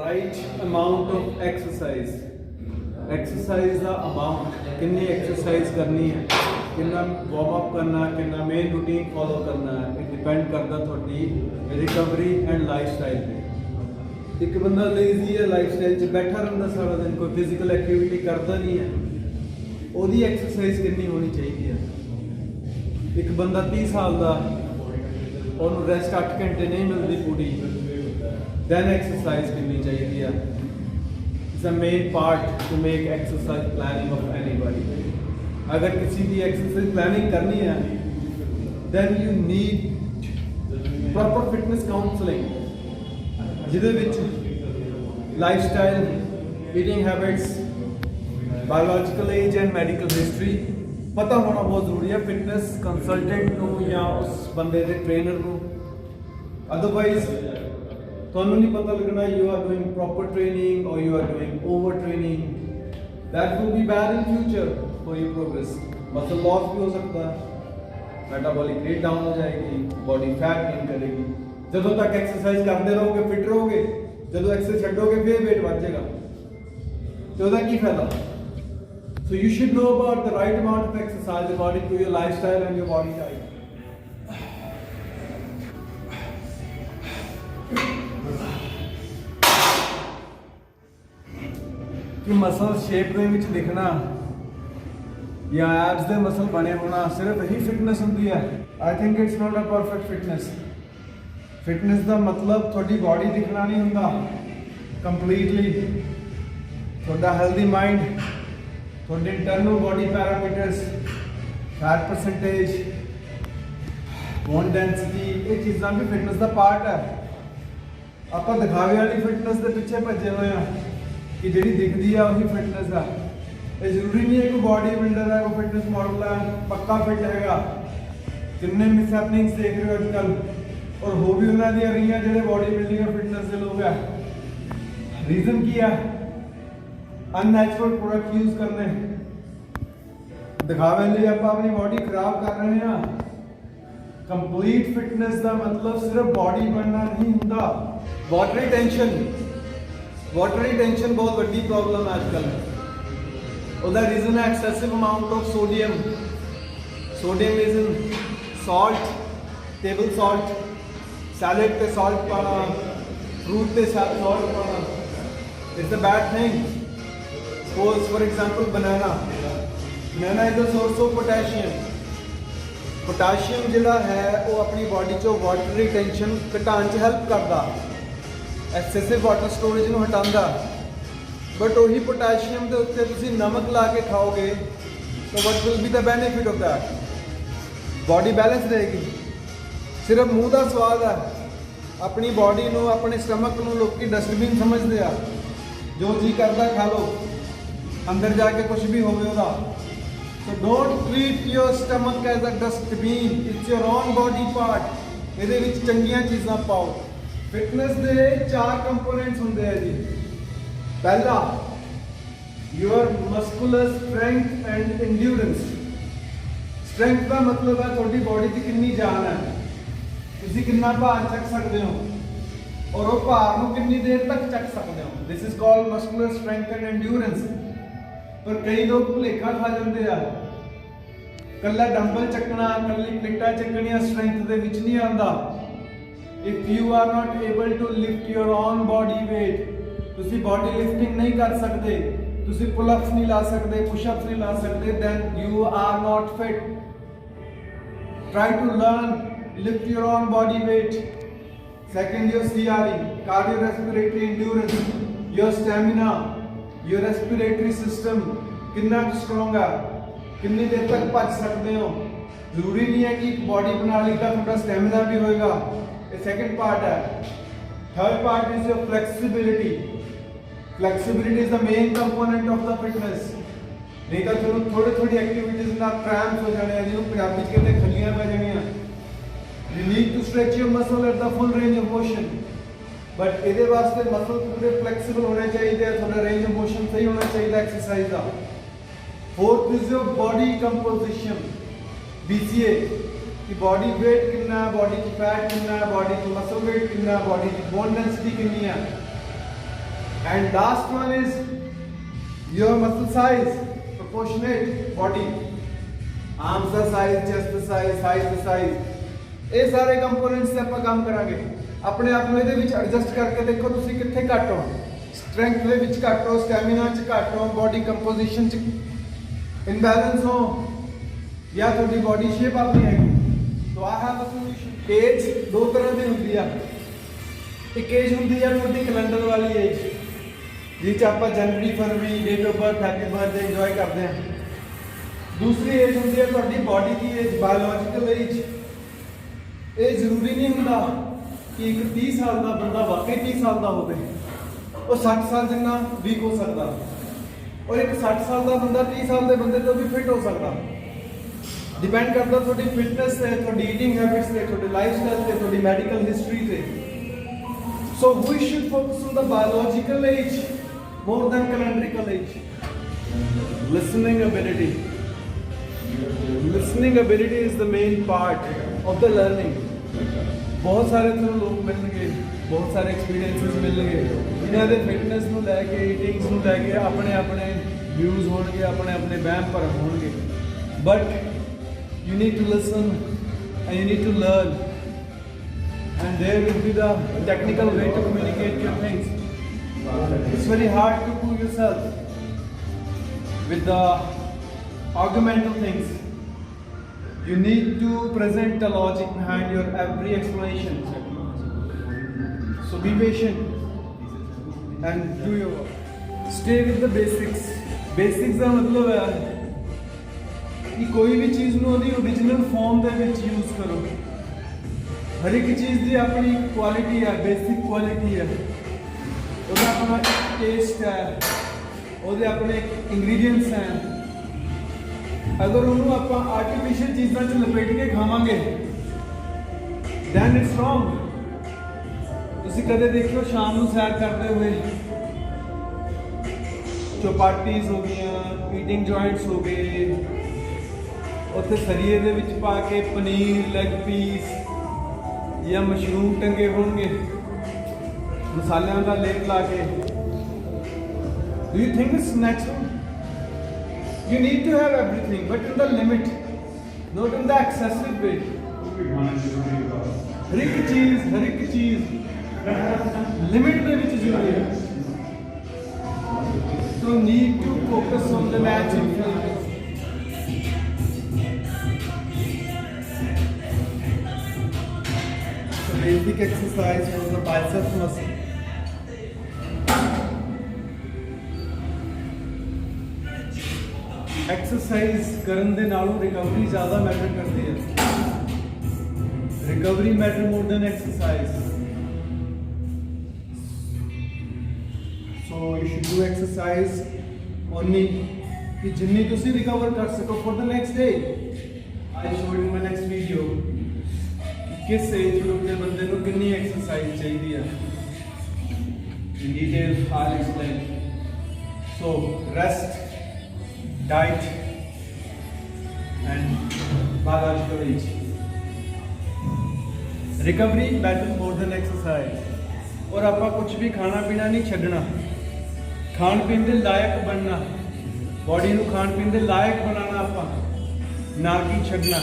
right amount of exercise. Exercise का amount कितनी exercise करनी है, कितना वार्म अप करना, कितना मेन रूटीन फॉलो करना है, ये डिपेंड करता थोड़ी रिकवरी एंड लाइफस्टाइल पे। एक बंदा लेजी है, लाइफस्टाइल च बैठा रहता सारा दिन, कोई फिजिकल एक्टिविटी करता नहीं है, ਉਹਦੀ एक्सरसाइज कितनी होनी चाहिए है। एक बंदा 30 साल का, ਉਹਨੂੰ ਰੈਸਟ 8 घंटे नहीं मिलती पूरी, then exercise कितनी चाहिए है। It's the main part to make exercise planning of anybody. अगर किसी की exercise planning करनी है, then you need proper fitness counseling, जिधे which lifestyle, eating habits, biological age and medical history पता होना बहुत ज़रूरी है फिटनेस कंसल्टेंट को या उस बंदे के ट्रेनर को। अदरवाइज ਤੁਹਾਨੂੰ नहीं पता लगना you are doing proper training or you are doing over training, that will be bad in future for your progress। Muscle loss भी हो सकता है, मेटाबॉलिक रेट डाउन हो जाएगी, बॉडी फैट गेन करेगी। ਜਦੋਂ तक एक्सरसाइज करते रहोगे फिट रहोगे, ਜਦੋਂ एक्सरसाइज ਛੱਡੋਗੇ फिर वेट बढ़ जाएगा, तो ਉਹਦਾ ਕੀ फायदा। So you should know about the right amount of exercise according to your lifestyle and your body type। कि मसल शेप ਦੇ ਵਿੱਚ ਦਿਖਣਾ ਜਾਂ ਐਬਸ ਦੇ ਮਸਲ ਬਣੇ ਹੋਣਾ ਸਿਰਫ ਇਹੀ ਫਿਟਨੈਸ ਹੁੰਦੀ ਹੈ। I think it's not a perfect fitness. Fitness ਦਾ ਮਤਲਬ ਤੁਹਾਡੀ ਬਾਡੀ ਦਿਖਣਾ ਨਹੀਂ ਹੁੰਦਾ ਕੰਪਲੀਟਲੀ, ਤੁਹਾਡਾ ਹੈਲਦੀ ਮਾਈਂਡ, ਤੁਹਾਡੇ internal body parameters, fat percentage, bone density, ਇਹ ਚੀਜ਼ਾਂ ਵੀ ਫਿਟਨੈਸ ਦਾ ਪਾਰਟ ਹੈ। ਆਪਾਂ ਦਿਖਾਵੇ ਵਾਲੀ ਫਿਟਨੈਸ ਦੇ ਪਿੱਛੇ ਭੱਜੇ ਹੋਏ ਆ कि जी दिखती है वही फिटनेस है। ये जरूरी नहीं है कि बॉडी बिल्डर है, वो फिटनेस मॉडल है पक्का फिट हैगा। कितने मिसहैपनिंग्स देख रहे हो आजकल, और हो भी उन्होंने रही हैं जो बॉडी बिल्डिंग और फिटनेस के लोग है। रीजन की है अननैचुरल प्रोडक्ट यूज करने, दिखावे लिए आप अपनी बॉडी खराब कर रहे हैं। कंप्लीट फिटनेस का मतलब सिर्फ बॉडी बनना नहीं होता। वाटर रिटेंशन बहुत बड़ी प्रॉब्लम है आजकल। उसका रीजन है excessive amount of sodium. Sodium is in salt, table salt, salad पे सॉल्ट पाना, फ्रूट पे सॉल्ट पाना, it's a bad thing. Suppose for example banana is a source of potassium. Potassium जिहड़ा है वो अपनी बॉडी चो वाटर रिटेंशन घटाने च हेल्प करता, एक्सेसिव वाटर स्टोरेज ਨੂੰ ਹਟਾਉਂਦਾ। बट वही पोटैशियम के उत्ते तुसी नमक ला के खाओगे तो what will be the benefit of that. Body balance रहेगी। सिर्फ मूँह का स्वाद है, अपनी बॉडी ਨੂੰ अपने स्टमक ਨੂੰ लोग डस्टबिन समझते हैं, जो जी करता खा लो, अंदर जाके कुछ भी होवे ਉਹਦਾ। So don't treat your stomach as a dustbin, it's your own body part। ਇਹਦੇ ਵਿੱਚ ਚੰਗੀਆਂ ਚੀਜ਼ਾਂ ਪਾਓ। फिटनेस के 4 कंपोनेंट्स होंगे हैं जी। पहला your muscular strength and endurance. Strength का मतलब है थोड़ी बॉडी की कितनी जान है, तुसी कितना भार चक सकते हो और वो भार को कितनी देर तक चक सकते हो। This is called muscular strength and endurance. पर कई लोग भुलेखा खा जाते हैं, कल्ला डंबल चकना, कल्ली प्लेटा चकनिया स्ट्रेंथ दे विच नहीं आंदा। If you are not able to lift your own body weight, तुसी body lifting नहीं कर सकते, तुसी pull ups नहीं ला सकते, push ups नहीं ला सकते, then you are not fit। Try to learn lift your own body weight। Second, your CRE, cardiorespiratory endurance, your stamina, your respiratory system कितना strong है, कितनी देर तक भज सकते हो। जरूरी नहीं है कि बॉडी बना ली तो थोड़ा स्टेमिना भी होएगा। सेकेंड पार्ट है। Third part is your flexibility. Flexibility is the main component of the fitness. नहीं तो चलो थोड़ी एक्टिविटीज ना क्रैम्प्स हो जाने, जिन्होंने पंजाबी कहते खलियां पै जानियां। You need to stretch your muscle at the full range of motion, but ये वास्ते मसल पूरे फ्लैक्सीबल होने चाहिए, थोड़ा रेंज ऑफ मोशन सही होना चाहिए एक्सरसाइज का। Fourth is your body composition, BCA कि बॉडी वेट कितना है, बॉडी की फैट कितना है, बॉडी की मसल वेट कितना है, बॉडी की बोन डेंसिटी कितनी है। And last one is your muscle size, proportionate body. Arms the size, chest the size, thighs the size, ਇਹ ਸਾਰੇ ਕੰਪੋਨੈਂਟਸ ਤੇ ਆਪਾਂ ਕੰਮ ਕਰਾਂਗੇ। ਆਪਣੇ ਆਪ ਨੂੰ ਇਹਦੇ ਵਿੱਚ ਐਡਜਸਟ ਕਰਕੇ ਦੇਖੋ ਤੁਸੀਂ ਕਿੱਥੇ ਘੱਟ ਹੋ, ਸਟਰੈਂਥ ਦੇ ਵਿੱਚ ਘੱਟ ਹੋ, ਸਟੈਮਿਨਾ 'ਚ ਘੱਟ ਹੋ, ਬੋਡੀ ਕੰਪੋਜੀਸ਼ਨ 'ਚ ਇਨਬੈਲੈਂਸ ਹੋ, ਜਾਂ ਤੁਹਾਡੀ ਬੋਡੀ ਸ਼ੇਪ ਆਪਣੀ ਹੈਗੀ। तो I have a solution। एज दो तरह की होंगी है। एक एज होंगी है ਤੁਹਾਡੀ कैलेंडर वाली एज जिस आप जनवरी फरवरी date of birth happy birthday enjoy करते हैं। दूसरी एज होंगी है ਤੁਹਾਡੀ बॉडी की एज बायोलॉजिकल एज। ये जरूरी नहीं होंगे कि एक 30 साल का बंदा वाकई 30 साल का हो, 60 साल जितना वीक हो सकता, और एक 60 साल का बंदा 30 साल के बंदे तो भी फिट हो सकता। डिपेंड करता थोड़ी फिटनेस से, थोड़ी ईटिंग हैबिट्स से, थोड़ी लाइफस्टाइल से, थोड़ी मेडिकल हिस्ट्री से। So we should focus on the biological age more than calendrical age. Listening ability, listening ability is the main part of the learning. बहुत सारे ਤੁਹਾਨੂੰ ਲੋਕ ਮਿਲਣਗੇ, ਬਹੁਤ ਸਾਰੇ ਐਕਸਪੀਰੀਐਂਸਸ ਮਿਲਣਗੇ ਜਿਨ੍ਹਾਂ ਦੇ ਫਿਟਨੈਸ ਨੂੰ ਲੈ ਕੇ, ਈਟਿੰਗਸ ਨੂੰ ਲੈ ਕੇ ਆਪਣੇ ਆਪਣੇ ਵਿਊਜ਼ ਹੋਣਗੇ, ਆਪਣੇ ਆਪਣੇ ਵਹਿਮ ਭਰਮ ਹੋਣਗੇ। But you need to listen and you need to learn, and there will be the technical way to communicate your things. It's very hard to do yourself with the argumental things. You need to present the logic behind your every explanation. So be patient and do your work. Stay with the basics. Basics ਦਾ ਮਤਲਬ ਹੈ कि कोई भी चीज़ ਨੂੰ ਉਹਦੀ original form ਦੇ ਵਿੱਚ use करो। हर एक चीज़ की अपनी क्वालिटी है, बेसिक क्वालिटी है, ਉਹਦਾ अपना टेस्ट है, ਉਹਦੇ अपने इंग्रीडिएंट्स हैं। अगर ਉਹਨੂੰ ਆਪਾਂ आर्टिफिशियल चीज़ों 'ਚ लपेट के खावांगे then it's wrong। ਤੁਸੀਂ ਕਦੇ ਦੇਖਿਓ ਸ਼ਾਮ ਨੂੰ ਸੈਰ ਕਰਦੇ ਹੋਏ ਚੌਪਾਟੀਜ਼ ਹੋ ਗਈਆਂ, ਈਟਿੰਗ ਜੁਆਇੰਟਸ ਹੋ ਗਏ, ਉੱਥੇ ਸਰੀਏ ਦੇ ਵਿੱਚ ਪਾ ਕੇ ਪਨੀਰ, ਲੈਗ ਪੀਸ ਜਾਂ ਮਸ਼ਰੂਮ ਟੰਗੇ ਹੋਣਗੇ ਮਸਾਲਿਆਂ ਦਾ ਲੇਪ ਲਾ ਕੇ। Do you think it's natural? You need to have everything, but in the limit, not in the excessive way। हर एक चीज़ लिमिट ਦੇ ਵਿੱਚ ਜ਼ਰੂਰੀ ਹੈ। So need to focus on the natural। Basic exercise for the biceps muscle। Exercise ਕਰਨ ਦੇ ਨਾਲੋਂ recovery ਜ਼ਿਆਦਾ matter ਕਰਦੀ ਹੈ। Recovery matter more than exercise. So you should do exercise only ਕਿ ਜਿੰਨੀ ਤੁਸੀਂ ਰਿਕਵਰ ਕਰ ਸਕੋ for the next day. I showed in my next video किस एज ग्रुप के बंदे को कितनी एक्सरसाइज चाहिए है। In detail I'll explain। So rest, diet and biological age। Recovery matters more than exercise। और आप कुछ भी खाना पीना नहीं छड्डना, खान पीन के लायक बनना, बॉडी को खान पीन के लायक बनाना, आप ना कि छड्डना।